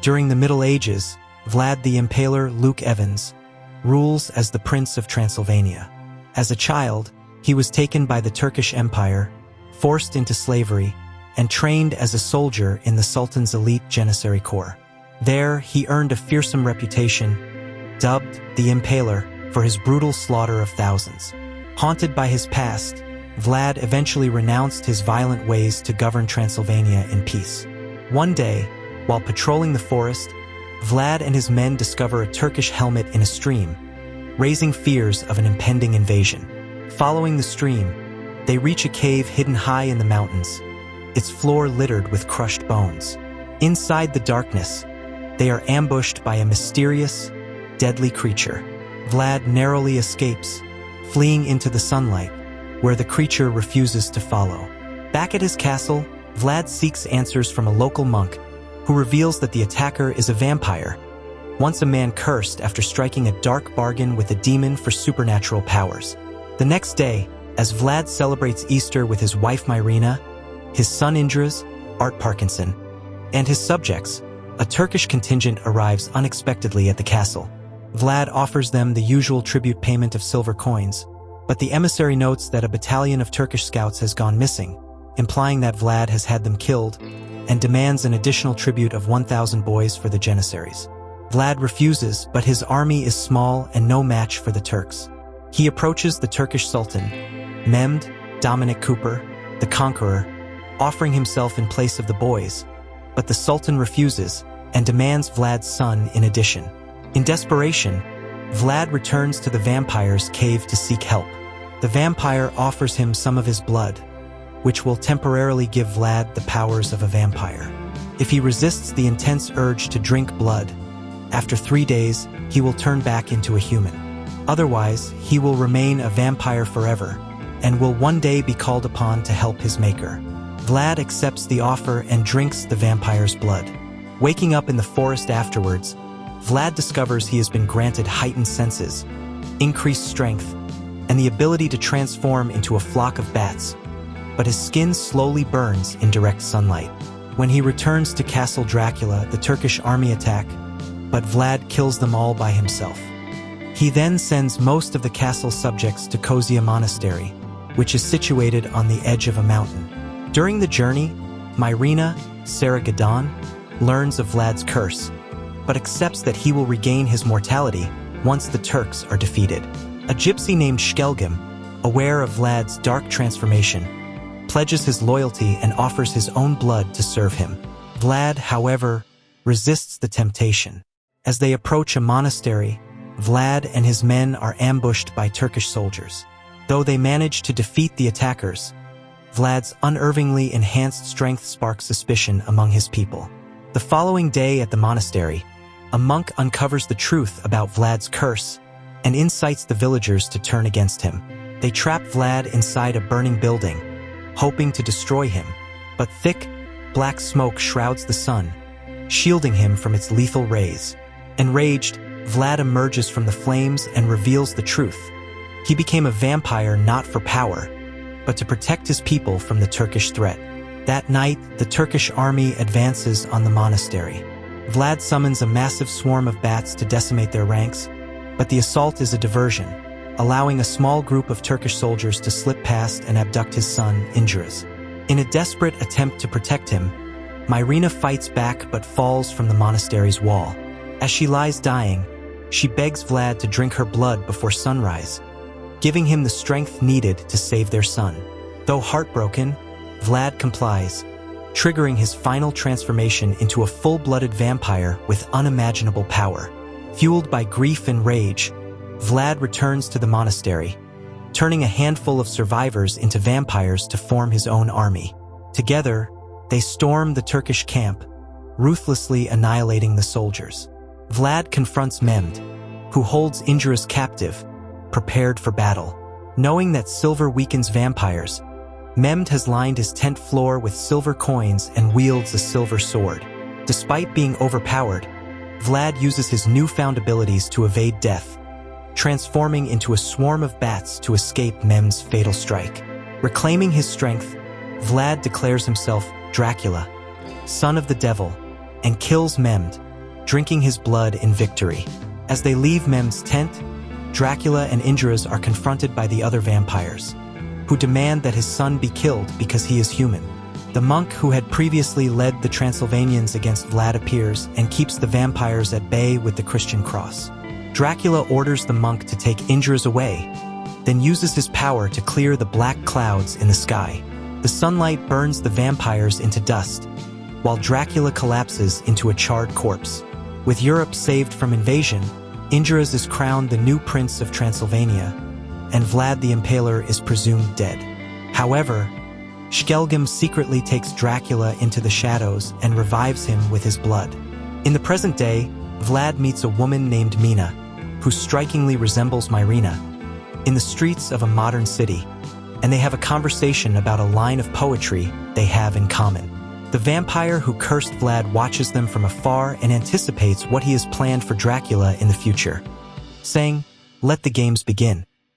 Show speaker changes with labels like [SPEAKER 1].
[SPEAKER 1] During the Middle Ages, Vlad the Impaler Luke Evans rules as the Prince of Transylvania. As a child, he was taken by the Turkish Empire, forced into slavery, and trained as a soldier in the Sultan's elite Janissary Corps. There, he earned a fearsome reputation, dubbed the Impaler, for his brutal slaughter of thousands. Haunted by his past, Vlad eventually renounced his violent ways to govern Transylvania in peace. One day, while patrolling the forest, Vlad and his men discover a Turkish helmet in a stream, raising fears of an impending invasion. Following the stream, they reach a cave hidden high in the mountains, its floor littered with crushed bones. Inside the darkness, they are ambushed by a mysterious, deadly creature. Vlad narrowly escapes, fleeing into the sunlight, where the creature refuses to follow. Back at his castle, Vlad seeks answers from a local monk, who reveals that the attacker is a vampire, once a man cursed after striking a dark bargain with a demon for supernatural powers. The next day, as Vlad celebrates Easter with his wife Myrina, his son Indras, Art Parkinson, and his subjects, a Turkish contingent arrives unexpectedly at the castle. Vlad offers them the usual tribute payment of silver coins, but the emissary notes that a battalion of Turkish scouts has gone missing, implying that Vlad has had them killed, and demands an additional tribute of 1,000 boys for the Janissaries. Vlad refuses, but his army is small and no match for the Turks. He approaches the Turkish Sultan, Mehmed Dominic Cooper, the Conqueror, offering himself in place of the boys, but the Sultan refuses and demands Vlad's son in addition. In desperation, Vlad returns to the vampire's cave to seek help. The vampire offers him some of his blood, which will temporarily give Vlad the powers of a vampire. If he resists the intense urge to drink blood, after 3 days, he will turn back into a human. Otherwise, he will remain a vampire forever, and will one day be called upon to help his maker. Vlad accepts the offer and drinks the vampire's blood. Waking up in the forest afterwards, Vlad discovers he has been granted heightened senses, increased strength, and the ability to transform into a flock of bats, but his skin slowly burns in direct sunlight. When he returns to Castle Dracula, the Turkish army attack, but Vlad kills them all by himself. He then sends most of the castle's subjects to Kozia Monastery, which is situated on the edge of a mountain. During the journey, Myrina, Sarah Gadon, learns of Vlad's curse, but accepts that he will regain his mortality once the Turks are defeated. A gypsy named Shkelgim, aware of Vlad's dark transformation, pledges his loyalty and offers his own blood to serve him. Vlad, however, resists the temptation. As they approach a monastery, Vlad and his men are ambushed by Turkish soldiers. Though they manage to defeat the attackers, Vlad's unervingly enhanced strength sparks suspicion among his people. The following day at the monastery, a monk uncovers the truth about Vlad's curse and incites the villagers to turn against him. They trap Vlad inside a burning building, hoping to destroy him, but thick, black smoke shrouds the sun, shielding him from its lethal rays. Enraged, Vlad emerges from the flames and reveals the truth. He became a vampire not for power, but to protect his people from the Turkish threat. That night, the Turkish army advances on the monastery. Vlad summons a massive swarm of bats to decimate their ranks, but the assault is a diversion, allowing a small group of Turkish soldiers to slip past and abduct his son, Indras. In a desperate attempt to protect him, Myrina fights back but falls from the monastery's wall. As she lies dying, she begs Vlad to drink her blood before sunrise, giving him the strength needed to save their son. Though heartbroken, Vlad complies, triggering his final transformation into a full-blooded vampire with unimaginable power. Fueled by grief and rage, Vlad returns to the monastery, turning a handful of survivors into vampires to form his own army. Together, they storm the Turkish camp, ruthlessly annihilating the soldiers. Vlad confronts Mehmed, who holds Indras captive, prepared for battle. Knowing that silver weakens vampires, Mehmed has lined his tent floor with silver coins and wields a silver sword. Despite being overpowered, Vlad uses his newfound abilities to evade death, transforming into a swarm of bats to escape Mehmed's fatal strike. Reclaiming his strength, Vlad declares himself Dracula, son of the devil, and kills Mehmed, drinking his blood in victory. As they leave Mem's tent, Dracula and Indras are confronted by the other vampires, who demand that his son be killed because he is human. The monk who had previously led the Transylvanians against Vlad appears and keeps the vampires at bay with the Christian cross. Dracula orders the monk to take Indras away, then uses his power to clear the black clouds in the sky. The sunlight burns the vampires into dust, while Dracula collapses into a charred corpse. With Europe saved from invasion, Indras is crowned the new Prince of Transylvania, and Vlad the Impaler is presumed dead. However, Skelgum secretly takes Dracula into the shadows and revives him with his blood. In the present day, Vlad meets a woman named Mina, who strikingly resembles Myrina, in the streets of a modern city, and they have a conversation about a line of poetry they have in common. The vampire who cursed Vlad watches them from afar and anticipates what he has planned for Dracula in the future, saying, "Let the games begin."